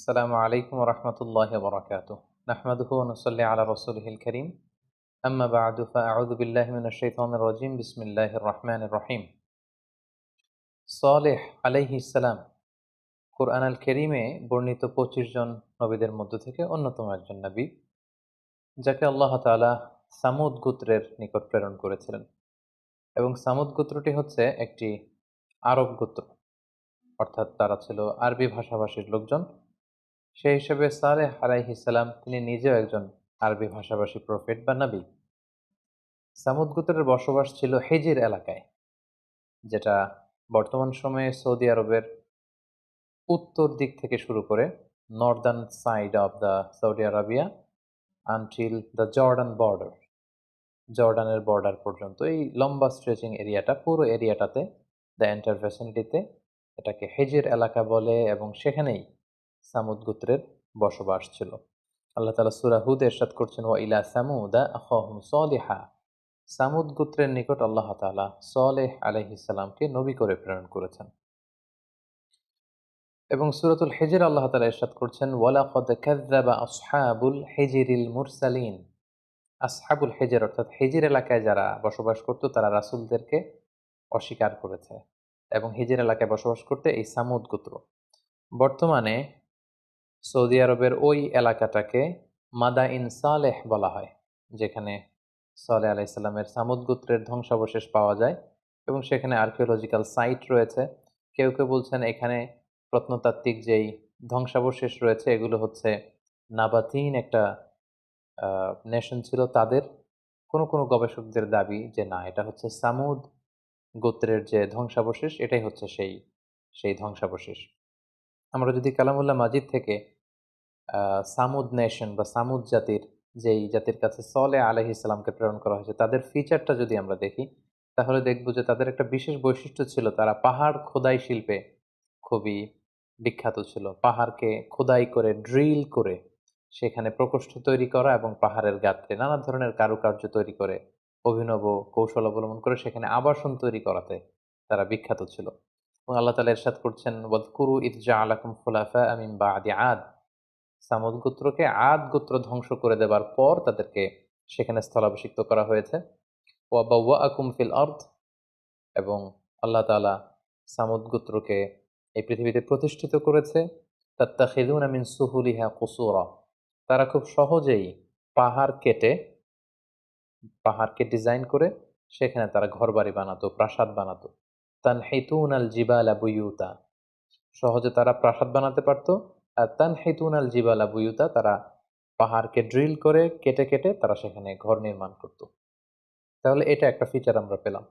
السلام عليكم ورحمة الله وبركاته. نحمده ونصلي على رسوله الكريم. أما بعد فأعوذ بالله من الشيطان الرجيم. بسم الله الرحمن الرحيم. সালেহ আলাইহিস সালাম কুরআন আল কারীমে বর্ণিত 25 জন নবীদের মধ্য থেকে অন্যতম একজন নবী, যাকে আল্লাহ তাআলা সামুদ গোত্রের নিকট প্রেরণ করেছিলেন। এবং সামুদ গোত্রটি হচ্ছে একটি আরব গোত্র, অর্থাৎ তারা ছিল আরবি ভাষাভাষীর লোকজন। সেই হিসেবে সালেহ আলাইহিস সালাম তিনি নিজেও একজন আরবি ভাষাভাষী প্রফেট বা নবী। সামুদ গোত্রের বসবাস ছিল হিজির এলাকায়, যেটা বর্তমান সময়ে সৌদি আরবের উত্তর দিক থেকে শুরু করে Northern side of the Saudi Arabia until the Jordan border, জর্ডানের বর্ডার পর্যন্ত এই লম্বা স্ট্রেচিং এরিয়াটা, পুরো এরিয়াটাতে, দ্য এন্টার ভেসিনিটিতে এটাকে হেজির এলাকা বলে, এবং সেখানেই সামুদ গোত্রের বসবাস ছিল। আল্লাহ তাআলা সূরা হুদ ইরশাদ করছেন, ওয়া ইলা সামুদা আখাহুম সলিহা, সামুদ গোত্রের নিকট আল্লাহ তাআলা সালেহ আলাইহিস সালামকে নবী করে প্রেরণ করেছেন। এবং সূরাতুল হিজর আল্লাহ তাআলা ইরশাদ করছেন, ওয়ালাকাদ কাযযাবা আসহাবুল হিজরিল মুরসালিন, আসহাবুল হিজর অর্থাৎ হিজর এলাকায় যারা বসবাস করত তারা রাসূলদেরকে অস্বীকার করেছে। এবং হিজর এলাকায় বসবাস করতে এই সামুদ গোত্র। বর্তমানে সৌদি আরবের ওই এলাকাটাকে মাদাইন সালেহ বলা হয়, যেখানে সালেহ আলাইহিস সালামের সামুদ গোত্রের ধ্বংসাবশেষ পাওয়া যায় এবং সেখানে আর্কিওলজিক্যাল সাইট রয়েছে। কেউ কেউ বলছেন এখানে প্রত্নতাত্ত্বিক যেই ধ্বংসাবশেষ রয়েছে এগুলো হচ্ছে নাবাতিন একটা নেশন ছিল তাদের। কোনো কোনো গবেষকদের দাবি যে না, এটা হচ্ছে সামুদ গোত্রের যে ধ্বংসাবশেষ, এটাই হচ্ছে সেই সেই ধ্বংসাবশেষ। আমরা যদি কালামুল্লাহ মাজিদ থেকে সামুদ নেশন বা সামুদ জাতির, যেই জাতির কাছে সলে আলাইহিস সালামকে প্রেরণ করা হয়েছে, তাদের ফিচারটা যদি আমরা দেখি তাহলে দেখব যে তাদের একটা বিশেষ বৈশিষ্ট্য ছিল, তারা পাহাড় খোদাই শিল্পে খুবই বিখ্যাত ছিল। পাহাড়কে খোদাই করে, ড্রিল করে সেখানে প্রকোষ্ঠ তৈরি করা এবং পাহাড়ের গাত্রে নানা ধরনের কারুকার্য তৈরি করে, অভিনব কৌশল অবলম্বন করে সেখানে আবাসন তৈরি করাতে তারা বিখ্যাত ছিল। এবং আল্লাহ তাআলা ইরশাদ করছেন, ওয়াযকুরু ইয জাআলাকুম খুলাফা মিন বা'দি আদ, সামুদ গোত্রকে আদ গোত্র ধ্বংস করে দেবার পর তাদেরকে সেখানে স্থলাভিষিক্ত করা হয়েছে। ওয়া বাওয়াআকুম ফিল আরদ, এবং আল্লাহ তাআলা সামুদ গোত্রকে এই পৃথিবীতে প্রতিষ্ঠিত করেছে। তাত্তাখিযুনা মিন সুহুলিহা কুসুরা, তারা খুব সহজেই পাহাড়কে ডিজাইন করে সেখানে তারা ঘরবাড়ি বানাতো, প্রাসাদ বানাতো। তানহিতুনাল জিবালা বুয়ুতা, সহজে তারা প্রাসাদ বানাতে পারত। আর তানহিতুনাল জিবালা বুয়ুতা, তারা পাহাড়কে ড্রিল করে কেটে কেটে তারা সেখানে ঘর নির্মাণ করত। তাহলে এটা একটা ফিচার আমরা পেলাম।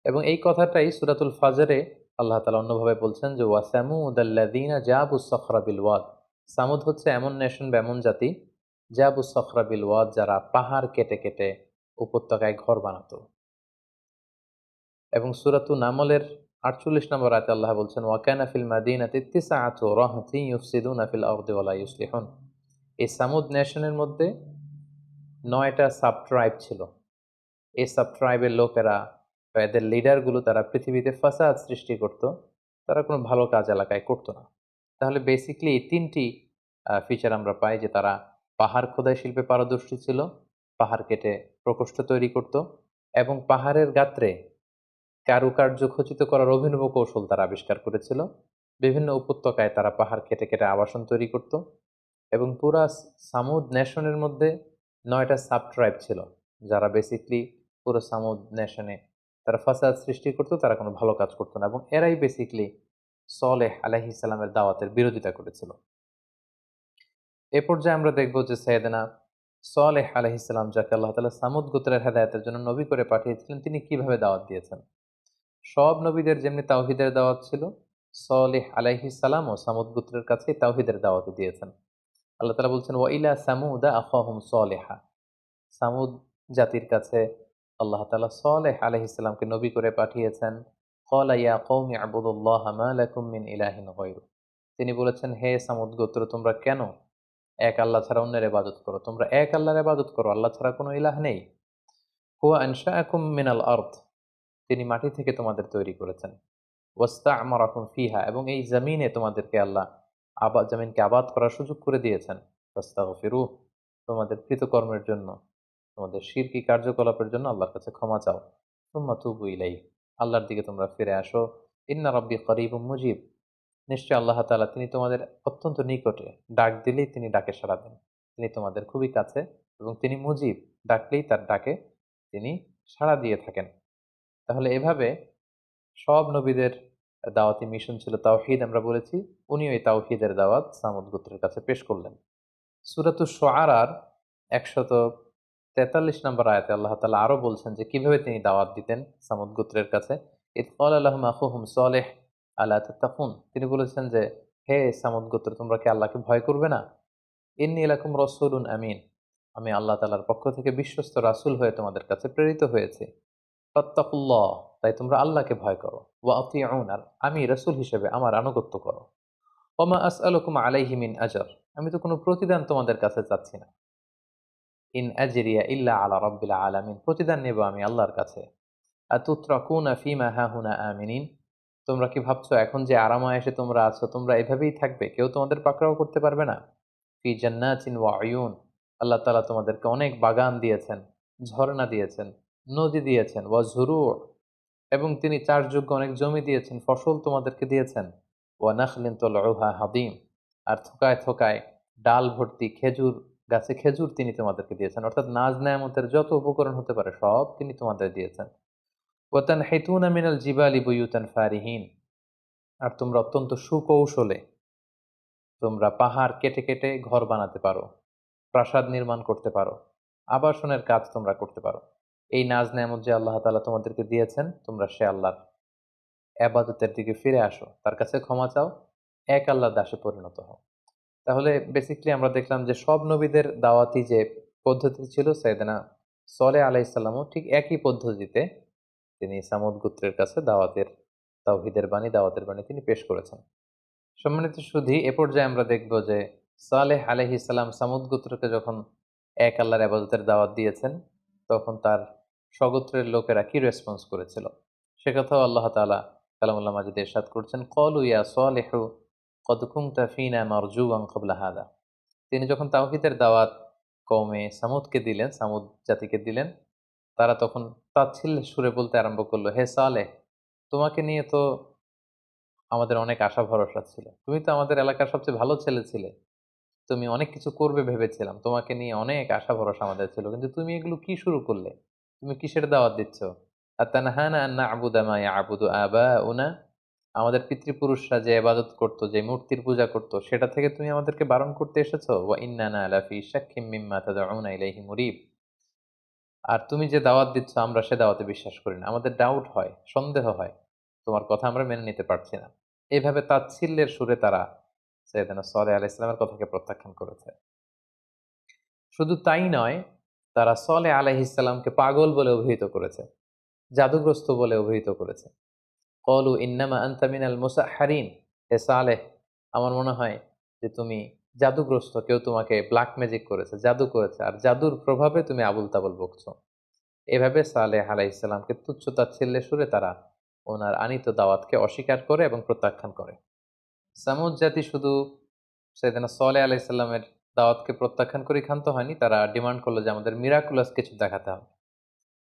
এবং এই কথাটাই সূরাতুল ফাজরে আল্লাহ তাআলা অন্যভাবে বলছেন যে ওয়া সামুদাল্লাযীনা জাবুস সখরা বিল ওয়াদ, সামুদ হচ্ছে এমন নেশন বা এমন জাতি, জাবুস সখরা বিল ওয়াদ, যারা পাহাড় কেটে কেটে উপত্যকায় ঘর বানাতো। এবং সূরাতু নামলের ৪৮ নম্বর আয়াতে আল্লাহ বলছেন, ওয়া কানা ফিল মাদিনাতি তিসআতু রাহতিন ইউফসিদুনা ফিল আরদি ওয়া লা ইউসলিহুন, এই সামুদ নেশনের মধ্যে ৯টা সাব ট্রাইব ছিল। এই সাব ট্রাইবের লোকেরা বা এদের লিডারগুলো তারা পৃথিবীতে ফাসাদ সৃষ্টি করত, তারা কোনো ভালো কাজ এলাকায় করতো না। তাহলে বেসিক্যালি এই ৩টি ফিচার আমরা পাই, যে তারা পাহাড় খোদাই শিল্পে পারদর্শী ছিল, পাহাড় কেটে প্রকোষ্ঠ তৈরি করত, এবং পাহাড়ের গাত্রে কারুকার্য খচিত করার অভিনব কৌশল তারা আবিষ্কার করেছিল। বিভিন্ন উপত্যকায় তারা পাহাড় কেটে কেটে আবাসন তৈরি করত। এবং পুরা সামুদ নেশনের মধ্যে ৯টা সাব ট্রাইব ছিল, যারা বেসিকলি পুরো সামুদ নেশনে তারা ফাসাদ সৃষ্টি করতো, তারা কোনো ভালো কাজ করতো না, এবং এরাই বেসিকলি সলেহ আলাইহিস সালামের দাওয়াতের বিরোধিতা করেছিল। এ পর্যায়ে আমরা দেখব যে সাইয়েদনা সলেহ আলাইহিস সালাম, যাকে আল্লাহ তাআলা সামুদ গোত্রের হেদায়েতের জন্য নবী করে পাঠিয়েছিলেন, তিনি কিভাবে দাওয়াত দিয়েছেন। সব নবীদের যেমনি তাওহীদের দাওয়াত ছিল, সলেহ আলাইহিস সালাম ও সামুদ গোত্রের কাছে তাওহীদের দাওয়াত দিয়েছেন। আল্লাহ তাআলা বলছেন, ওয়া ইলা সামুদা আখাহুম সলিহা, সামুদ জাতির কাছে আল্লাহ তাআলা সলেহ আলাইহিস সালামকে নবী করে পাঠিয়েছেন। ক্বালা ইয়া কওমি আবুদুল্লাহা মা লাকুম মিন ইলাহিন গায়রু, তিনি বলেছেন, হে সামুদ গোত্র, তোমরা কেন এক আল্লাহ ছাড়া অন্যের ইবাদত করো? তোমরা এক আল্লাহর ইবাদত করো, আল্লাহ ছাড়া কোনো ইলাহ নেই। হুয়া আনশাআকুম মিনাল আরদ, তিনি মাটি থেকে তোমাদের তৈরি করেছেন। ওয়াস্তা'মারাকুম ফিহা, এবং এই জমিনে তোমাদেরকে আল্লাহ আবাদ জমিনকে আবাদ করার সুযোগ করে দিয়েছেন। ফাস্তাগফিরুহ, তোমাদের কৃতকর্মের জন্য, তোমাদের শিরকি কার্যকলাপের জন্য আল্লাহর কাছে ক্ষমা চাও। সুম্মা তুবু ইলাইহি, আল্লাহর দিকে তোমরা ফিরে আসো। ইন্না রাব্বি করিবুম মুজিব, নিশ্চয় আল্লাহ তাআলা তিনি তোমাদের অত্যন্ত নিকটে, ডাক দিলেই তিনি ডাকে সাড়া দেন। তিনি তোমাদের খুবই কাছে এবং তিনি মুজিব, ডাকলেই তার ডাকে তিনি সাড়া দিয়ে থাকেন। তাহলে এভাবে সব নবীদের দাওয়াতি মিশন ছিল তাওহীদ, আমরা বলেছি। উনিও এই তাওহীদের দাওয়াত সামুদ গোত্রের কাছে পেশ করলেন। সূরাতুশ শুআরার ১৪৩ নম্বর আয়াতে আল্লাহ তাআলা আরো বলছেন যে কিভাবে তিনি দাওয়াত দিতেন সামুদ গোত্রের কাছে। ইয ক্বালা লাহুম আখুহুম সালেহ আলা তাত্তাকুন, তিনি বলেছেন যে হে সামুদ গোত্র, তোমরা কি আল্লাহকে ভয় করবে না? ইন্নী লাকুম রাসূলুন আমিন, আমি আল্লাহ তাআলার পক্ষ থেকে বিশ্বস্ত রাসূল হয়ে তোমাদের কাছে প্রেরিত হয়েছি। ফাত্তাকুল্লাহ, তাই তোমরা আল্লাহকে ভয় করো। ওয়া আতিউন, আর আমি রাসূল হিসেবে আমার আনুগত্য করো। ওমা আসআলুকুম আলাইহি মিন আজর, আমি তো কোনো প্রতিদান তোমাদের কাছে চাচ্ছি না। ইন আজরিয়া ইল্লা আলা রাব্বিল আলামিন, প্রতিদান নেব আমি আল্লাহর কাছে। আতুতরাকুনা ফিমা হাহুনা আমিনিন, তোমরা কি ভাবছো এখন যে আরাম-আয়েশে তোমরা আছো, তোমরা এভাবেই থাকবে, কেউ তোমাদের পাকড়াও করতে পারবে না? ফি জান্নাতিন ওয়া উয়ুন, আল্লাহ তাআলা তোমাদেরকে অনেক বাগান দিয়েছেন, ঝর্ণা দিয়েছেন, নদী দিয়েছেন। ওয়া যুরু', এবং তিনি চাষযোগ্য অনেক জমি দিয়েছেন, ফসল তোমাদেরকে দিয়েছেন। ওয়া নাখলিন তালউহা হাদিম, আর থোকায় থোকায় ডাল ভর্তি খেজুর গাছে খেজুর তিনি তোমাদেরকে দিয়েছেন। অর্থাৎ নাজ নেয়ামতের যত উপকরণ হতে পারে সব তিনি তোমাদের দিয়েছেন। ওয়া তানহিতুনা মিনাল জিবালি বুয়ুতান ফারিহিন, আর তোমরা অত্যন্ত সুকৌশলে তোমরা পাহাড় কেটে কেটে ঘর বানাতে পারো, প্রাসাদ নির্মাণ করতে পারো, আবাসনের কাজ তোমরা করতে পারো। এই নাজ নেয়ামত যে আল্লাহ তাআলা তোমাদেরকে দিয়েছেন, তোমরা সে আল্লাহর এবাদতের দিকে ফিরে আসো, তার কাছে ক্ষমা চাও, এক আল্লাহর দাসে পরিণত হও। তাহলে বেসিক্যালি আমরা দেখলাম যে সব নবীদের দাওয়াতি যে পদ্ধতি ছিল, সাইয়েদনা সলেহ আলাইহিস সালামও ঠিক একই পদ্ধতিতে তিনি সামুদ গোত্রের কাছে তাওহীদের বাণী, দাওয়াতের বাণী তিনি পেশ করেছেন। সম্মানিত সুধী, এ পর্যায়ে আমরা দেখব যে সালেহ আলাইহিস সালাম সামুদ গোত্রকে যখন এক আল্লাহর ইবাদতের দাওয়াত দিয়েছেন, তখন তার স্বগোত্রের লোকেরা কি রেসপন্স করেছিল সে কথাও আল্লাহ তাআলা কালামুল্লাহ মাজিদে ইরশাদ করছেন। ক্বালু ইয়া সালিহু ক্বাদ কুনতা ফীনা মারজুওয়ান ক্বাবলা হাযা, তিনি যখন তাওহীদের দাওয়াত কওমে সামুদকে দিলেন, সামুদ জাতিকে দিলেন, তারা তখন তাচ্ছিল্যের সুরে বলতে আরম্ভ করলো, হে সালেহ, তোমাকে নিয়ে তো আমাদের অনেক আশা ভরসা ছিল, তুমি তো আমাদের এলাকার সবচেয়ে ভালো ছেলে ছিলে, তুমি অনেক কিছু করবে ভেবেছিলাম, তোমাকে নিয়ে অনেক আশা ভরসা আমাদের ছিল, কিন্তু তুমি এগুলো কি শুরু করলে? তুমি কিসের দাওয়াত দিচ্ছ? আতানহানা আন না'বুদা মা ইয়া'বুদু আবাউনা, আমাদের পিতৃপুরুষরা যে ইবাদত করত, যে মূর্তির পূজা করত, সেটা থেকে তুমি আমাদেরকে বারণ করতে এসেছো। ওয়া ইন্নানা লাফি শাক্কিম মিম্মা তাদউনা ইলাইহি মুরিব, আর তুমি যে দাওয়াত দিচ্ছ আমরা সে দাওয়াতে বিশ্বাস করি না, আমাদের ডাউট হয়, সন্দেহ হয়, তোমার কথা আমরা মেনে নিতে পারছি না। এইভাবে তাচ্ছিল্যের সুরে তারা সাইয়েদনা সালেহ আলাইহিস সালামের কথাকে প্রত্যাখ্যান করেছে। শুধু তাই নয়, তারা সালেহ আলাইহিস সালামকে পাগল বলে অভিহিত করেছে, জাদুগ্রস্ত বলে অভিহিত করেছে। ক্বালু ইন্নামা আনতা মিনাল মুসাহহারিন, হে সালেহ, আমার মনে হয় যে তুমি জাদুগ্রস্ত, কেউ তোমাকে ব্ল্যাক ম্যাজিক করেছে, জাদু করেছে, আর জাদুর প্রভাবে তুমি আবুল তাবুল বকছো। এভাবে সালেহ আলাইহিস সালামকে তুচ্ছ তাচ্ছিল্যের সুরে তারা ওনার আনিত দাওয়াতকে অস্বীকার করে এবং প্রত্যাখ্যান করে। সামুদ জাতি শুধু সাইয়েদনা সালেহ আলাইহিস সালামের দাওয়াতকে প্রত্যাখ্যান করে ক্ষান্ত হয়নি, তারা ডিমান্ড করলো যে আমাদের মিরাকুলাস কিছু দেখাতে হবে,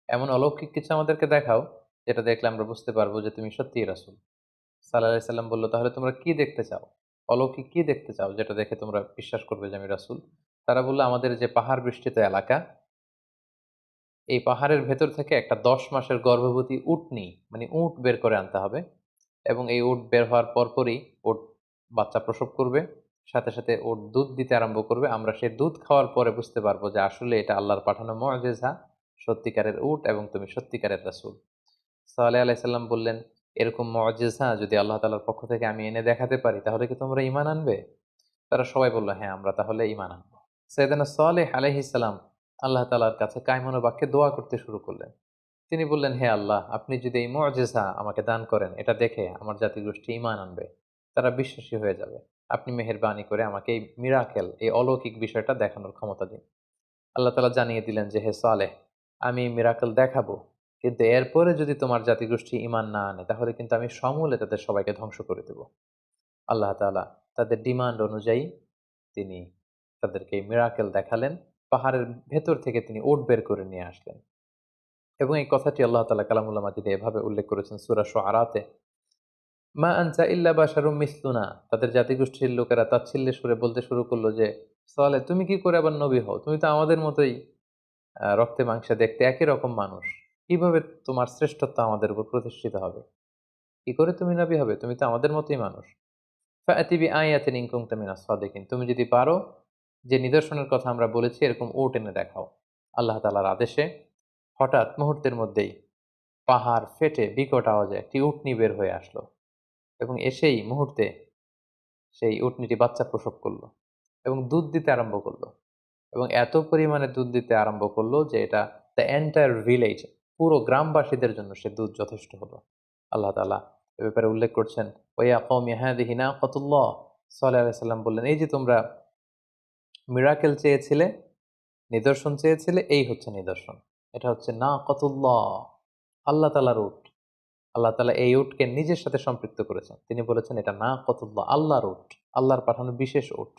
এমন অলৌকিক কিছু আমাদেরকে দেখাও যেটা দেখলে আমরা বুঝতে পারবো যে তুমি সত্যিই রাসূল। সাল্লাল্লাহু আলাইহি সাল্লাম বলল, তাহলে তোমরা কি দেখতে চাও? অলৌকিক কি দেখতে চাও যেটা দেখে তোমরা বিশ্বাস করবে যে আমি রাসূল? তারা বলল, আমাদের যে পাহাড় বেষ্টিত এলাকা, এই পাহাড়ের ভেতর থেকে একটা ১০ মাসের গর্ভবতী উটনী, মানে উট বের করে আনতে হবে, এবং এই উট বের হওয়ার পরপরই উট বাচ্চা প্রসব করবে, সাথে সাথে উট দুধ দিতে আরম্ভ করবে। আমরা সেই দুধ খাওয়ার পরে বুঝতে পারবো যে আসলে এটা আল্লাহর পাঠানো মুআজিজা, সত্যিকারের উট, এবং তুমি সত্যিকারের রাসূল। সালেহ আলাইহিস সালাম বললেন, এরকম মুআজিজা যদি আল্লাহ তাআলার পক্ষ থেকে আমি এনে দেখাতে পারি, তাহলে কি তোমরা ঈমান আনবে? তারা সবাই বলল, হ্যাঁ, আমরা তাহলে ঈমান আনবো। সাইয়েদনা সালেহ আলাইহিস সালাম আল্লাহ তাআলার কাছে কায়মনো বাক্যে দোয়া করতে শুরু করলেন। তিনি বললেন, হে আল্লাহ, আপনি যদি এই মুআজিজা আমাকে দান করেন, এটা দেখে আমার জাতিগোষ্ঠী ঈমান আনবে, তারা বিশ্বাসী হয়ে যাবে। আপনি মেহেরবানি করে আমাকে এই মিরাকেল, এই অলৌকিক বিষয়টা দেখানোর ক্ষমতা দিন। আল্লাহ তাআলা জানিয়ে দিলেন যে, হে সালেহ, আমি এই মিরাকেল দেখাবো, কিন্তু এরপরে যদি তোমার জাতিগোষ্ঠী ঈমান না আনে, তাহলে কিন্তু আমি সমূলে তাদের সবাইকে ধ্বংস করে দেব। আল্লাহ তাআলা তাদের ডিমান্ড অনুযায়ী তিনি তাদেরকে মিরাকেল দেখালেন। পাহাড়ের ভেতর থেকে তিনি উট বের করে নিয়ে আসলেন। এবং এই কথাটি আল্লাহ তাআলা কালামুল্লাহ মাজিদে এভাবে উল্লেখ করেছেন সূরা শুআরাতে, মা আনতা ইল্লা বাশারুম মিসলুনা। তাদের জাতিগোষ্ঠীর লোকেরা তাচ্ছিল্যের সুরে বলতে শুরু করলো যে, সালেহ তুমি কি করে আবার নবী হও? তুমি তো আমাদের মতোই রক্তে মাংসে দেখতে একই রকম মানুষ। কিভাবে তোমার শ্রেষ্ঠত্ব আমাদের উপর প্রতিষ্ঠিত হবে? কি করে তুমি নবী হবে? তুমি তো আমাদের মতোই মানুষ। ফাআতি বিআয়াতিন ইন কুনতা মিনাস সাদিকিন। তুমি যদি পারো যে নিদর্শনের কথা আমরা বলেছি এরকম উট এনে দেখাও। আল্লাহ তাআলার আদেশে হঠাৎ মুহূর্তের মধ্যেই পাহাড় ফেটে বিকট আওয়াজে একটি উটনী বের হয়ে আসলো এবং এসেই মুহূর্তে সেই উটনীটি বাচ্চা প্রসব করলো এবং দুধ দিতে আরম্ভ করলো এবং এত পরিমাণে দুধ দিতে আরম্ভ করলো যে এটা দ্য এন্টায়ার ভিলেজ, পুরো গ্রামবাসীদের জন্য সে দুধ যথেষ্ট হলো। আল্লাহ তাআলা এ ব্যাপারে উল্লেখ করছেন, ওয়া কওমি হাযিহি নাকাতুল্লাহ। সালেহ আলাইহিস সালাম বললেন, এই যে তোমরা মিরাকেল চেয়েছিলে, নিদর্শন চেয়েছিলে, এই হচ্ছে নিদর্শন। এটা হচ্ছে নাকাতুল্লাহ, আল্লাহ তাআলার উট। আল্লাহ তাআলা এই উটকে নিজের সাথে সম্পৃক্ত করেছেন। তিনি বলেছেন এটা নাকাতুল্লাহ, আল্লাহর উট, আল্লাহর পাঠানো বিশেষ উট।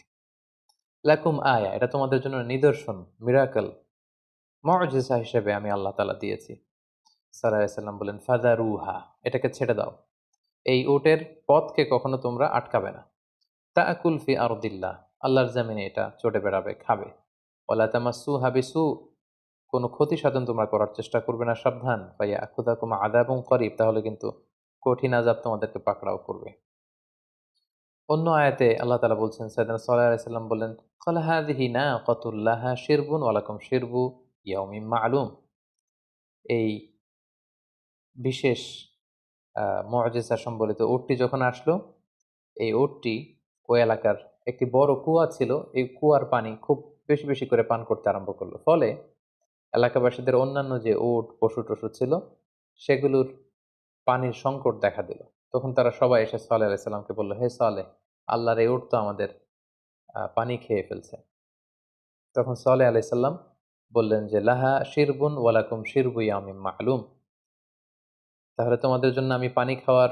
লাকুম আয়া, এটা তোমাদের জন্য নিদর্শন, মিরাকেল, মুজিজা হিসেবে আমি আল্লাহ তাআলা দিয়েছি। সাল্লাল্লাহু আলাইহি সাল্লাম বলেন, ফাদারুহা, এটাকে ছেড়ে দাও। এই উটের পথকে কখনো তোমরা আটকাবে না। তাআকুল ফি আরদিল্লাহ, আল্লাহর জমিনে এটা চটে বেড়াবে, খাবে। ওয়ালা তামাসসুহা বিসু, কোনো ক্ষতি সাধন তোমরা করার চেষ্টা করবে না, সাবধান। ফায়াখুযাকুম আযাবুন করিব, তাহলে কিন্তু কঠিন আযাব তোমাদেরকে পাকড়াও করবে। অন্য আয়াতে আল্লাহ তাআলা বলছেন, সাইয়েদনা সাল্লাল্লাহু আলাইহি সাল্লাম বললেন, ক্বাল হাযিহি নাকাতুল লাহা শিরবুন ওয়া লাকুম শিরবু ইয়াউমিন মা'লুম। এই বিশেষ মুজিজা সম্বলিত উটটি যখন আসলো, এই উটটি ওই এলাকার একটি বড় কুয়া ছিল, এই কুয়ার পানি খুব বেশি বেশি করে পান করতে আরম্ভ করলো। ফলে এলাকাবাসীদের অন্যান্য যে উট পশু-টশু ছিল সেগুলোর পানির সংকট দেখা দিল। তখন তারা সবাই এসে সালেহ আলাইহিস সালামকে বলল, হে সালেহ, আল্লাহর এই উট তো আমাদের পানি খেয়ে ফেলছে। তখন সালেহ আলাইহিস সালাম বললেন যে, লাহা শিরবুন ওয়া লাকুম শিরবু ইয়াউমিন মা'লুম। তাহলে তোমাদের জন্য আমি পানি খাওয়ার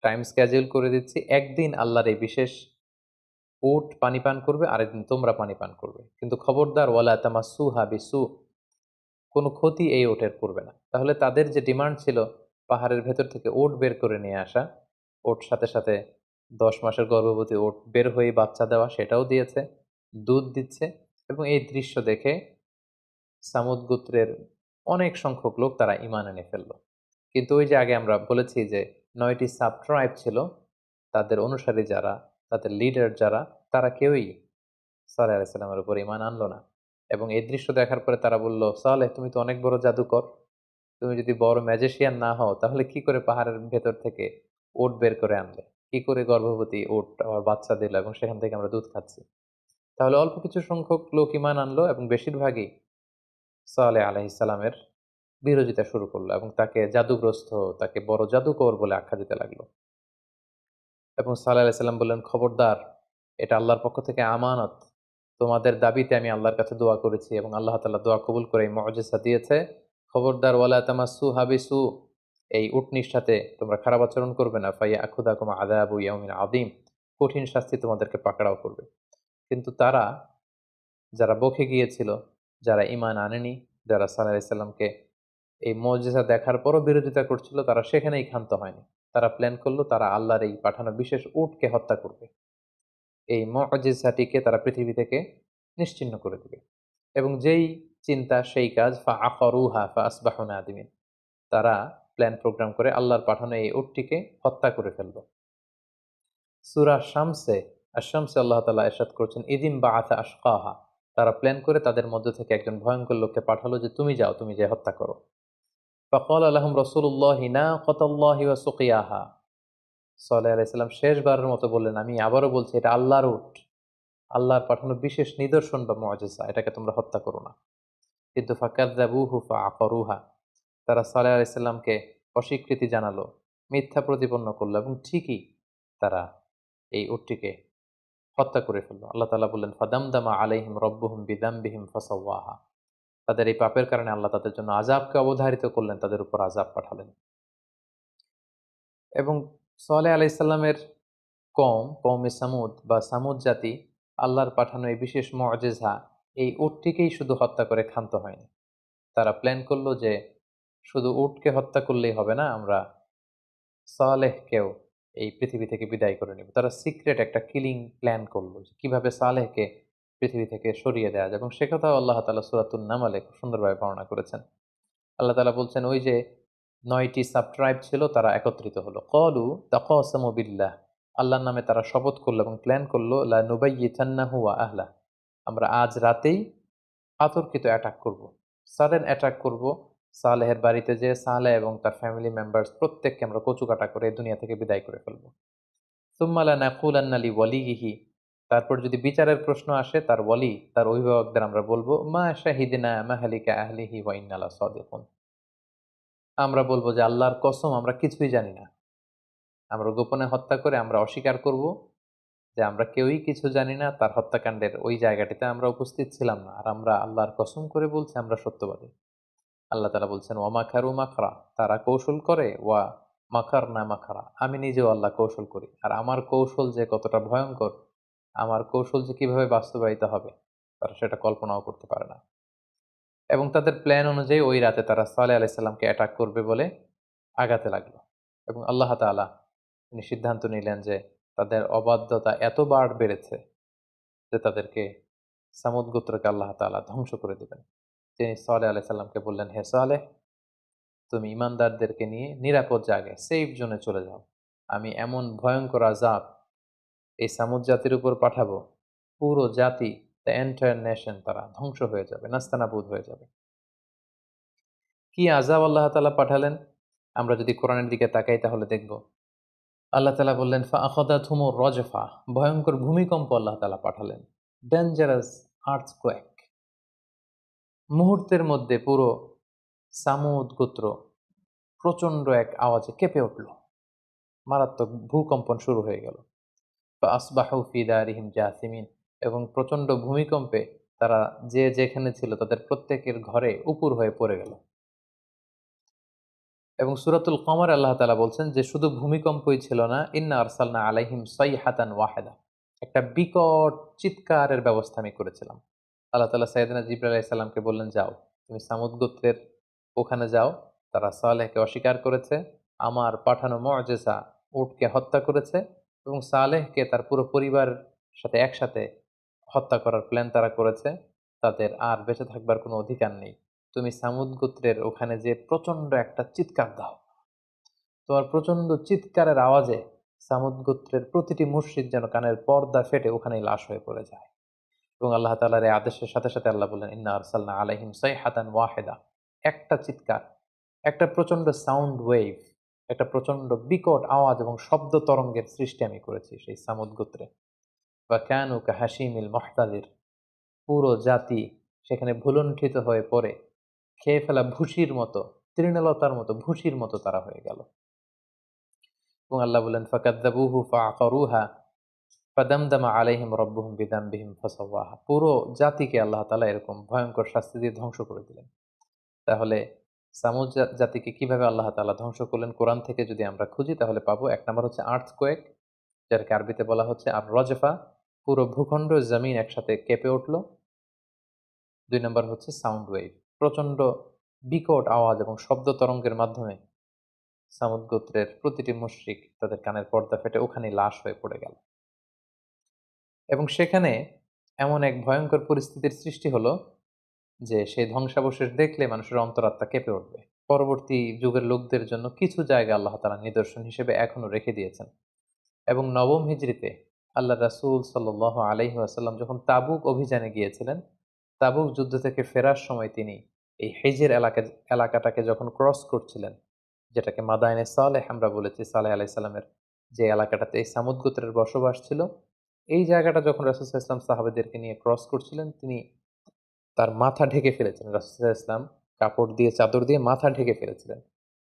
টাইম schedule করে দিচ্ছি। একদিন আল্লাহর এই বিশেষ উট পানি পান করবে, আরেকদিন তোমরা পানি পান করবে। কিন্তু খবরদার ওয়ালা তামাসসুহা বিসু, কোনো ক্ষতি এই উটের করবে না। তাহলে তাদের যে ডিমান্ড ছিল পাহাড়ের ভেতর থেকে উট বের করে নিয়ে আসা, উট সাথে সাথে ১০ মাসের গর্ভবতী উট বের হয়ে বাচ্চা দেওয়া, সেটাও দিয়েছে, দুধ দিচ্ছে। এবং এই দৃশ্য দেখে সামুদ গোত্রের অনেক সংখ্যক লোক তারা ঈমান এনে ফেলল। কিন্তু ওই যে আগে আমরা বলেছি যে ৯ টি সাব ট্রাইব ছিল, তাদের অনুসারী যারা, তাদের লিডার যারা, তারা কেউই সালেহ আলাইহিস সালামের উপর ঈমান আনলো না। এবং এই দৃশ্য দেখার পরে তারা বলল, সালেহ তুমি তো অনেক বড় জাদুকর। তুমি যদি বড় ম্যাজিশিয়ান না হও তাহলে কি করে পাহাড়ের ভেতর থেকে উট বের করে আনলে? কি করে গর্ভবতী উট আবার বাচ্চা দিল এবং সেখান থেকে আমরা দুধ খাচ্ছি? তাহলে অল্প কিছু সংখ্যক লোক ঈমান আনলো এবং বেশিরভাগই সালেহ আলাইহিস সালামের বিরোধিতা শুরু করলো এবং তাকে জাদুগ্রস্ত, তাকে বড় জাদুকর বলে আখ্যা দিতে লাগলো। এবং সালেহ আলাইহিস সালাম বললেন, খবরদার, এটা আল্লাহর পক্ষ থেকে আমানত। তোমাদের দাবিতে আমি আল্লাহর কাছে দোয়া করেছি এবং আল্লাহ তাআলা দোয়া কবুল করে এই মুজিজা দিয়েছে। খবরদার, ওয়ালা তামাসসুহা বিসু, এই উটনীর সাথে তোমরা খারাপ আচরণ করবে না। ফায়াখুযাকুম আযাবু ইয়াউমিন আযীম, কঠিন শাস্তি তোমাদেরকে পাকড়াও করবে। কিন্তু তারা, যারা বকে গিয়েছিল, যারা ঈমান আনেনি, যারা সালেহ আলাইহিস সালামকে এই মুজিজা দেখার পরও বিরোধিতা করছিল, তারা সেখানেই ক্ষান্ত হয়নি। তারা প্ল্যান করলো তারা আল্লাহর এই পাঠানো বিশেষ উটকে হত্যা করবে। এই মুজিজাটিকে তারা পৃথিবী থেকে নিশ্চিহ্ন করে দিবে। এবং যেই চিন্তা সেই কাজ, ফাআকারুহা ফাআসবাহু নাদিমিন। তারা প্ল্যান প্রোগ্রাম করে আল্লাহর পাঠানো এই উটটিকে হত্যা করে ফেলল। সূরা শামসে, আশ-শামসে আল্লাহ তাআলা ইরশাদ করছেন, ইযিম বাআসা আশকাহা। তারা প্ল্যান করে তাদের মধ্য থেকে একজন ভয়ঙ্কর লোককে পাঠালো যে তুমি যাও, তুমি যেয়ে হত্যা করো। ফাকালা লাহুম রাসূলুল্লাহি নাকাতাল্লাহি ওয়া সুকিয়াহা। সালেহ আলাইহিস সালাম শেষবারের মতো বললেন, আমি আবারও বলছি এটা আল্লাহর উট, আল্লাহর পাঠানো বিশেষ নিদর্শন বা মুজিজা, এটাকে তোমরা হত্যা করো না। কিন্তু ফাকাযযাবুহু ফাআকারুহা, তারা সালেহ আলাইহিস সালামকে অস্বীকৃতি জানালো, মিথ্যা প্রতিপন্ন করলো এবং ঠিকই তারা এই উটটিকে হত্যা করে ফেলল। আল্লাহ তাআলা বললেন, ফাদামদামা আলাইহিম রাব্বুহুম বিযামবিহিম ফাসাওয়াহা। তাদের এই পাপের কারণে আল্লাহ তাদের জন্য আযাবকে অবধারিত করলেন, তাদের উপর আযাব পাঠালেন। এবং সালেহ আলাইহিস সালামের কওমে সামুদ বা সামুদ জাতি আল্লাহর পাঠানো এই বিশেষ মুআজিজা এই উটটিকেই শুধু হত্যা করে ক্ষান্ত হয়নি। তারা প্ল্যান করলো যে শুধু উটকে হত্যা করলেই হবে না, আমরা সালেহকেও এই পৃথিবী থেকে বিদায় করে নেব। তারা সিক্রেট একটা কিলিং প্ল্যান করলো যে কিভাবে সালেহকে পৃথিবী থেকে সরিয়ে দেওয়া যায়, এবং সে কথাও আল্লাহ তাআলা সূরাতুন নামলে খুব সুন্দরভাবে বর্ণনা করেছেন। আল্লাহ তাআলা বলছেন, ওই যে ৯টি সাব ট্রাইব ছিল তারা একত্রিত হলো। ক্বালু তাকাসামু বিল্লাহ, আল্লাহর নামে তারা শপথ করলো এবং প্ল্যান করলো, লা নুবাইয়িতান্নাহু ওয়া আহলা, আমরা আজ রাতেই অতর্কিত অ্যাটাক করব। সাডেন অ্যাটাক করব সালেহের বাড়িতে, যেয়ে সালেহ এবং তার ফ্যামিলি মেম্বার্স প্রত্যেককে আমরা কচুকাটা করে দুনিয়া থেকে বিদায় করে ফেলব। সুম্মা লানাকুলান্না লিওয়ালিয়িহি, তারপর যদি বিচারের প্রশ্ন আসে তার ওয়ালি, তার অভিভাবকদের আমরা বলবো, মা শাহিদনা মাহলিকা আহলিহি ওয়া ইন্না লাসাদিকুন, আমরা বলবো যে আল্লাহর কসম আমরা কিছুই জানি না। আমরা গোপনে হত্যা করে আমরা অস্বীকার করব যে আমরা কেউই কিছু জানি না, তার হত্যাকাণ্ডের ওই জায়গাটিতে আমরা উপস্থিত ছিলাম না, আর আমরা আল্লাহর কসম করে বলছি আমরা সত্যবাদী। আল্লাহ তাআলা বলছেন, ওয়া মাকারু মাকরা, তারা কৌশল করে, ওয়া মাকারনা মাকরা, আমি নিজেও আল্লাহ কৌশল করি, আর আমার কৌশল যে কতটা ভয়ঙ্কর, আমার কৌশল যে কিভাবে বাস্তবায়িত হবে তারা সেটা কল্পনাও করতে পারে না। এবং তাদের প্ল্যান অনুযায়ী ওই রাতে তারা সালেহ আলাইহিস সালামকে অ্যাটাক করবে বলে আগাতে লাগলো। এবং আল্লাহ তাআলা তিনি সিদ্ধান্ত নিলেন যে তাদের অবাধ্যতা এতবার বেড়েছে যে তাদেরকে সামুদ গোত্রকে আল্লাহ তাআলা ধ্বংস করে দিবেন। তিনি সালেহ আলাইহিস সালামকে বললেন, হে সালেহ, তুমি ইমানদারদেরকে নিয়ে নিরাপদ জায়গায় সেফ জোনে চলে যাও। আমি এমন ভয়ঙ্কর আযাব এই সামুদ জাতির উপর পাঠাবো, পুরো জাতি, দ্য এন্টায়ার নেশন, তারা ধ্বংস হয়ে যাবে, নাস্তানাবুদ হয়ে যাবে। কি আযাব আল্লাহ তাআলা পাঠালেন আমরা যদি কোরআনের দিকে তাকাই তাহলে দেখব। আল্লাহ তাআলা বললেন, ফাআখাযাতহুমুর রাজফা, ভয়ঙ্কর ভূমিকম্প আল্লাহ তাআলা পাঠালেন। ডেঞ্জারাস আর্থকোয়েক, মুহূর্তের মধ্যে পুরো সামুদ গোত্র প্রচন্ড এক আওয়াজে কেঁপে উঠল। মারাত্মক ভূকম্পন শুরু হয়ে গেল। ফাআসবাহু ফি দারিহিম জাসিমিন, এবং প্রচন্ড ভূমিকম্পে তারা যে যেখানে ছিল তাদের প্রত্যেকের ঘরে উপুর হয়ে পড়ে গেল। এবং সূরাতুল কমর আল্লাহ তাআলা বলছেন যে শুধু ভূমিকম্পই ছিল না, ইন্না আরসালনা আলাইহিম সাইহাতান ওয়াহিদা, একটা বিকট চিৎকারের ব্যবস্থা আমি করেছিলাম। আল্লাহ তাআলা সাইয়েদনা জিবরাইল আলাইহিস সালামকে বললেন, যাও তুমি সামুদ গোত্রের ওখানে যাও, তারা সালেহকে অস্বীকার করেছে, আমার পাঠানো মুআজিজা উটকে হত্যা করেছে, এবং সালেহকে তার পুরো পরিবার সাথে একসাথে হত্যা করার প্ল্যান তারা করেছে, তাদের আর বেঁচে থাকবার কোনো অধিকার নেই। তুমি সামুদ গোত্রের ওখানে যে প্রচন্ড একটা চিৎকার দাও, তোমার প্রচন্ড চিৎকারের আওয়াজে সামুদ গোত্রের প্রতিটি মুশরিক যেন কানের পর্দা ফেটে ওখানেই লাশ হয়ে পড়ে যায়। এবং আল্লাহ তাআলার এই আদেশের সাথে সাথে আল্লাহ বললেন, ইন্না আরসালনা আলাইহিম সাইহাতান ওয়াহিদা, একটা চিৎকার, একটা প্রচন্ড সাউন্ড ওয়েভ, একটা প্রচন্ড বিকট আওয়াজ এবং শব্দ তরঙ্গের সৃষ্টি আমি করেছি সেই সামুদ গোত্রে। বা কানু কাহাশিমিল মুহতাদির, পুরো জাতি সেখানে ভুলুণ্ঠিত হয়ে পড়ে খেয়ে ফেলা ভুসির মতো, তৃণলতার মতো ভুসির মতো তারা হয়ে গেল। এবং আল্লাহ বললেন, ফাকাযযাবুহু ফাআকারুহা ফাদামদামা আলাইহিম রাব্বুহুম বিযামবিহিম ফাসাওয়াহা, পুরো জাতিকে আল্লাহ তাআলা এরকম ভয়ঙ্কর শাস্তি দিয়ে ধ্বংস করে দিলেন। তাহলে সামুদ জাতিকে কিভাবে আল্লাহ তাআলা ধ্বংস করলেন কোরআন থেকে যদি আমরা খুঁজি তাহলে পাবো। এক নাম্বার হচ্ছে আর্থকোয়েক, যাকে আরবিতে বলা হচ্ছে আর রজফা, পুরো ভূখণ্ড জমিন একসাথে কেঁপে উঠল। ২ নম্বর হচ্ছে সাউন্ড ওয়েভ, প্রচন্ড বিকট আওয়াজ এবং শব্দ তরঙ্গের মাধ্যমে সামুদ গোত্রের প্রতিটি মুশরিক তাদের কানের পর্দা ফেটে ওখানেই লাশ হয়ে পড়ে গেল। এবং সেখানে এমন এক ভয়ঙ্কর পরিস্থিতির সৃষ্টি হলো যে সেই ধ্বংসাবশেষ দেখলে মানুষের অন্তরাত্মা কেঁপে উঠবে। পরবর্তী যুগের লোকদের জন্য কিছু জায়গা আল্লাহ তাআলা নিদর্শন হিসেবে এখনো রেখে দিয়েছেন। এবং নবম হিজরিতে আল্লাহ রাসূল সাল্লাল্লাহু আলাইহি ওয়াসাল্লাম যখন তাবুক অভিযানে গিয়েছিলেন, তাবুক যুদ্ধ থেকে ফেরার সময় তিনি এই হিজর এলাকাটাকে যখন ক্রস করছিলেন, যেটাকে মাদায়েনে সালেহ আমরা বলেছি, সালেহ আলাইহিস সালামের যে এলাকাটাতে এই সামুদ গোত্রের বসবাস ছিল, এই জায়গাটা যখন রাসূল সাল্লাল্লাহু আলাইহি ওয়াসাল্লাম সাহাবাদেরকে নিয়ে ক্রস করছিলেন, তিনি তার মাথা ঢেকে ফেলেছিলেন। রাসূল সাল্লাল্লাহু আলাইহি ওয়াসাল্লাম কাপড় দিয়ে, চাদর দিয়ে মাথা ঢেকে ফেলেছিলেন।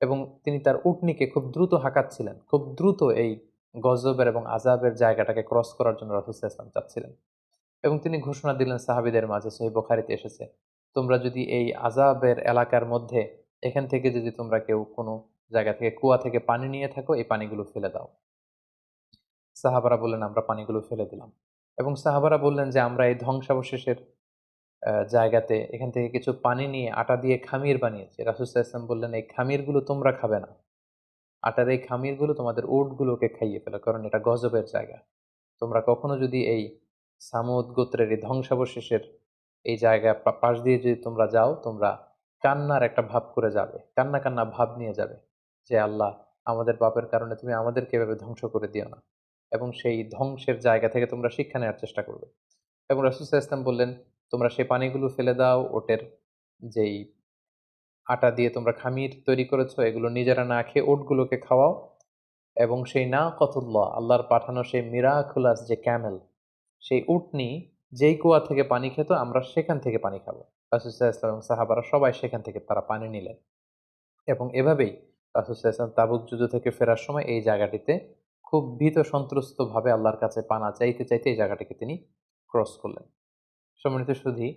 এবং তিনি তার উটনীকে খুব দ্রুত হাঁকাচ্ছিলেন। খুব দ্রুত এই গজবের এবং আযাবের জায়গাটাকে ক্রস করার জন্য রাসূল সাল্লাল্লাহু আলাইহি ওয়াসাল্লাম চাচ্ছিলেন। এবং তিনি ঘোষণা দিলেন সাহাবীদের মাঝে, সহিহ বুখারীতে এসেছে, তোমরা যদি এই আযাবের এলাকার মধ্যে এখান থেকে যদি তোমরা কেউ কোনো জায়গা থেকে কুয়া থেকে পানি নিয়ে থাকো, এই পানিগুলো ফেলে দাও। সাহাবারা বললেন, আমরা পানিগুলো ফেলে দিলাম। এবং সাহাবারা বললেন যে, আমরা এই ধ্বংসাবশেষের জায়গাতে এখান থেকে কিছু পানি নিয়ে আটা দিয়ে খামির বানিয়েছি। রাসূল সাল্লাল্লাহু আলাইহি ওয়াসাল্লাম বললেন, এই খামিরগুলো তোমরা খাবে না। আটার এই খামিরগুলো তোমাদের উটগুলোকে খাইয়ে ফেলো, কারণ এটা গজবের জায়গা। তোমরা কখনো যদি এই সামুদ গোত্রের এই ধ্বংসাবশেষের এই জায়গা পাশ দিয়ে যদি তোমরা যাও, তোমরা কান্নার একটা ভাব করে যাবে, কান্না কান্না ভাব নিয়ে যাবে যে, আল্লাহ, আমাদের পাপের কারণে তুমি আমাদেরকে এভাবে ধ্বংস করে দিও না। এবং সেই ধ্বংসের জায়গা থেকে তোমরা শিক্ষা নেওয়ার চেষ্টা করবে। এবং রাসূল সাল্লাল্লাহু আলাইহি ওয়াসাল্লাম বললেন, তোমরা সেই পানিগুলো ফেলে দাও, ওটের যেই আটা দিয়ে তোমরা খামির তৈরি করেছো এগুলো নিজেরা না খেয়ে উটগুলোকে খাওয়াও। এবং সেই নাকাতুল্লাহ, আল্লাহর পাঠানো সেই মিরাকুলাস যে ক্যামেল, সেই উটনি যেই কুয়া থেকে পানি খেত, আমরা সেখান থেকে পানি খাবো। রাসূল সাল্লাল্লাহু আলাইহি ওয়াসাল্লাম এবং সাহাবারা সবাই সেখান থেকে তারা পানি নিলেন। এবং এভাবেই রাসূল সাল্লাল্লাহু আলাইহি ওয়াসাল্লাম তাবুক যুদ্ধ থেকে ফেরার সময় এই জায়গাটিতে খুব ভীত সন্ত্রস্তভাবে আল্লাহর কাছে পানা চাইতে চাইতে এই জায়গাটিকে তিনি ক্রস করলেন। সম্মানিত সুধী,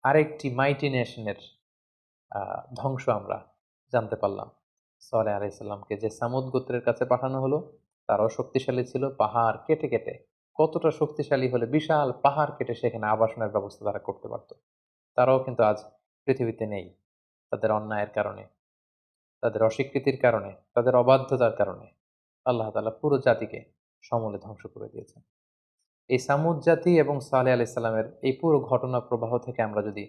আরেকটি মাইটি নেশনের ধ্বংস আমরা জানতে পারলাম। সালেহ আলাইহিস সালামকে যে সামুদ গোত্রের কাছে পাঠানো হলো, তারাও শক্তিশালী ছিল। পাহাড় কেটে কেটে, কতটা শক্তিশালী হলে বিশাল পাহাড় কেটে সেখানে আবাসনের ব্যবস্থা তারা করতে পারত। তারাও কিন্তু আজ পৃথিবীতে নেই। তাদের অন্যায়ের কারণে, তাদের অস্বীকৃতির কারণে, তাদের অবাধ্যতার কারণে আল্লাহ তাআলা পুরো জাতিকে সমূলে ধ্বংস করে দিয়েছেন। এই সামুদ জাতি এবং সালেহ আলাইহিস সালামের এই পুরো ঘটনা প্রবাহ থেকে আমরা যদি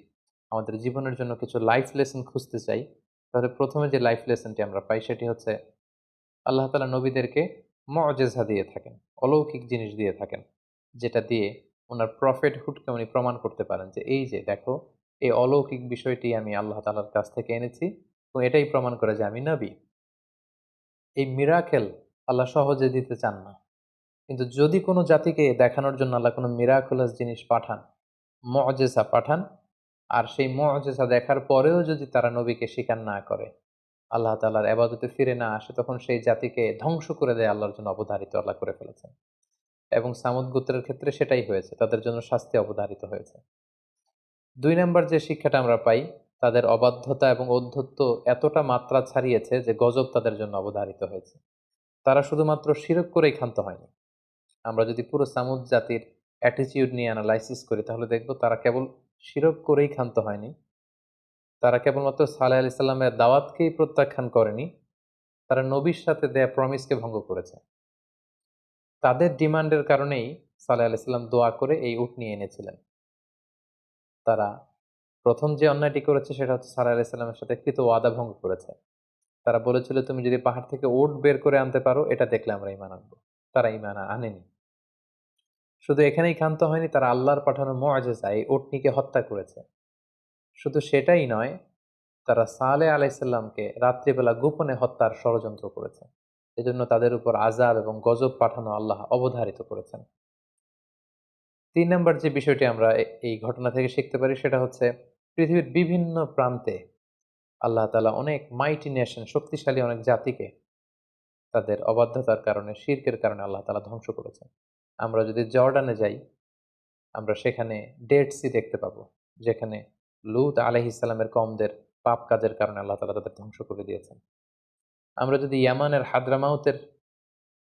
আমাদের জীবনের জন্য কিছু লাইফ লেসন খুঁজতে চাই, তাহলে প্রথমে যে লাইফ লেসনটি আমরা পাই সেটি হচ্ছে, আল্লাহ তাআলা নবীদেরকে মুআজিজা দিয়ে থাকেন, অলৌকিক জিনিস দিয়ে থাকেন, যেটা দিয়ে ওনার প্রফেটহুডকে উনি প্রমাণ করতে পারেন যে, এই যে দেখো, এই অলৌকিক বিষয়টি আমি আল্লাহ তাআলার কাছ থেকে এনেছি এবং এটাই প্রমাণ করে যে আমি নবী। এই মিরাকেল আল্লাহ সহজে দিতে চান না। কিন্তু যদি কোনো জাতিকে দেখানোর জন্য আল্লাহ কোনো মিরাকুলাস জিনিস পাঠান, মুআজিজা পাঠান, আর সেই মুআজিজা দেখার পরেও যদি তারা নবীকে স্বীকার না করে, আল্লাহ তাআলার ইবাদতে ফিরে না আসে, তখন সেই জাতিকে ধ্বংস করে দেয় আল্লাহর জন্য অবধারিত আল্লাহ করে ফেলেছেন। এবং সামুদ গোত্রের ক্ষেত্রে সেটাই হয়েছে, তাদের জন্য শাস্তি অবধারিত হয়েছে। ২ নাম্বার যে শিক্ষাটা আমরা পাই, তাদের অবাধ্যতা এবং ঔদ্ধত্য এতটা মাত্রা ছাড়িয়েছে যে গজব তাদের জন্য অবধারিত হয়েছে। তারা শুধুমাত্র শিরক করেই ক্ষান্ত হয়নি। আমরা যদি পুরো সামুদ জাতির অ্যাটিটিউড নিয়ে অ্যানালাইসিস করি, তাহলে দেখব তারা কেবল শিরক করেই ক্ষান্ত হয়নি। তারা কেবলমাত্র সালেহ আলাইহিস সালামের দাওয়াতকেই প্রত্যাখ্যান করেনি, তারা নবীর সাথে দেয়া প্রমিসকে ভঙ্গ করেছে। তাদের ডিমান্ডের কারণেই সালেহ আলাইহিস সালাম দোয়া করে এই উট নিয়ে এনেছিলেন। তারা ১ম যে অন্যায়টি করেছে সেটা হচ্ছে সালেহ আলাইহিস সালামের সাথে কৃত ওয়াদা ভঙ্গ করেছে। তারা বলেছিল, তুমি যদি পাহাড় থেকে উট বের করে আনতে পারো, এটা দেখলে আমরা ঈমান আনবো। তারা ঈমান আনেনি। শুধু এখানেই ক্ষান্ত হয়নি, তারা আল্লাহর পাঠানো মুআজিজা এই উটনীকে হত্যা করেছে। শুধু সেটাই নয়, তারা সালেহ আলাইহিস সালামকে রাত্রিবেলা গোপনে হত্যার ষড়যন্ত্র করেছে। এজন্য তাদের উপর আযাব এবং গজব পাঠানো আল্লাহ অবধারিত করেছেন। ৩ নাম্বার যে বিষয়টি আমরা এই ঘটনা থেকে শিখতে পারি সেটা হচ্ছে, পৃথিবীর বিভিন্ন প্রান্তে আল্লাহ তাআলা অনেক মাইটি নেশন, শক্তিশালী অনেক জাতিকে তাদের অবাধ্যতার কারণে, শিরকের কারণে আল্লাহ তাআলা ধ্বংস করেছেন। আমরা যদি জর্ডানে যাই, আমরা সেখানে ডেড সি দেখতে পাবো, যেখানে লূত আলাইহিস সালামের কওমদের পাপ কাজের কারণে আল্লাহ তাআলা তাদের ধ্বংস করে দিয়েছেন। আমরা যদি ইয়ামানের হাদ্রামাউতের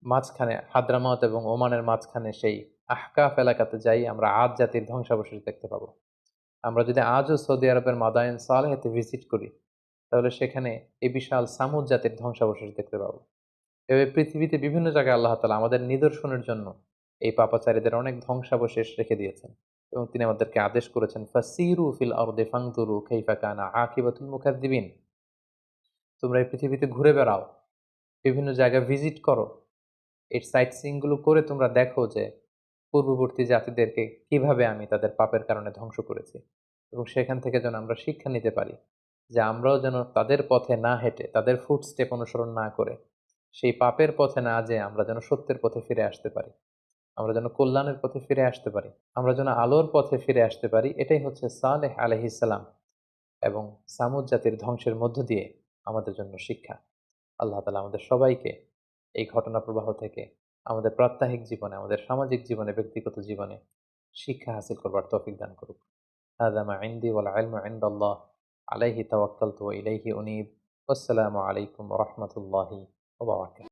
মাঝখানে, হাদ্রামাউত এবং ওমানের মাঝখানে সেই আহকাফ এলাকাতে যাই, আমরা আদ জাতির ধ্বংসাবশেষ দেখতে পাবো। আমরা যদি আজও সৌদি আরবের মাদায়েন সালেহেতে ভিজিট করি, তাহলে সেখানে এই বিশাল সামুদ জাতির ধ্বংসাবশেষ দেখতে পাবো। এভাবে পৃথিবীতে বিভিন্ন জায়গায় আল্লাহ তাআলা আমাদের নিদর্শনের জন্য এই পাপাচারীদের অনেক ধ্বংসাবশেষ রেখে দিয়েছেন এবং তিনি আমাদেরকে আদেশ করেছেন, ফাসিরু ফিল আরদি ফানজুরু কাইফা কানা আকিবাতুল মুকাজ্জিবিন। তোমরা এই পৃথিবীতে ঘুরে বেড়াও, বিভিন্ন জায়গায় ভিজিট করো, এর সাইট সিইং গুলো করে তোমরা দেখো যে পূর্ববর্তী জাতিদেরকে কিভাবে আমি তাদের পাপের কারণে ধ্বংস করেছি, এবং সেখান থেকে যেন আমরা শিক্ষা নিতে পারি যে আমরাও যেন তাদের পথে না হেঁটে, তাদের ফুটস্টেপ অনুসরণ না করে, সেই পাপের পথে না যেয়ে আমরা যেন সত্যের পথে ফিরে আসতে পারি, আমরা যেন কল্যাণের পথে ফিরে আসতে পারি, আমরা যেন আলোর পথে ফিরে আসতে পারি। এটাই হচ্ছে সালেহ আলাইহিস সালাম এবং সামুদ জাতির ধ্বংসের মধ্য দিয়ে আমাদের জন্য শিক্ষা। আল্লাহ তাআলা আমাদের সবাইকে এই ঘটনা প্রবাহ থেকে আমাদের প্রাত্যহিক জীবনে, আমাদের সামাজিক জীবনে, ব্যক্তিগত জীবনে শিক্ষা হাসিল করবার তৌফিক দান করুক। হাযা মা ইনদি ওয়াল ইলমু ইনদাল্লাহ, আলাইহি তাওয়াক্কালতু ওয়া ইলাইহি উনীব। আসসালামু আলাইকুম ওয়া রাহমাতুল্লাহি ওয়া বারাকাতুহু।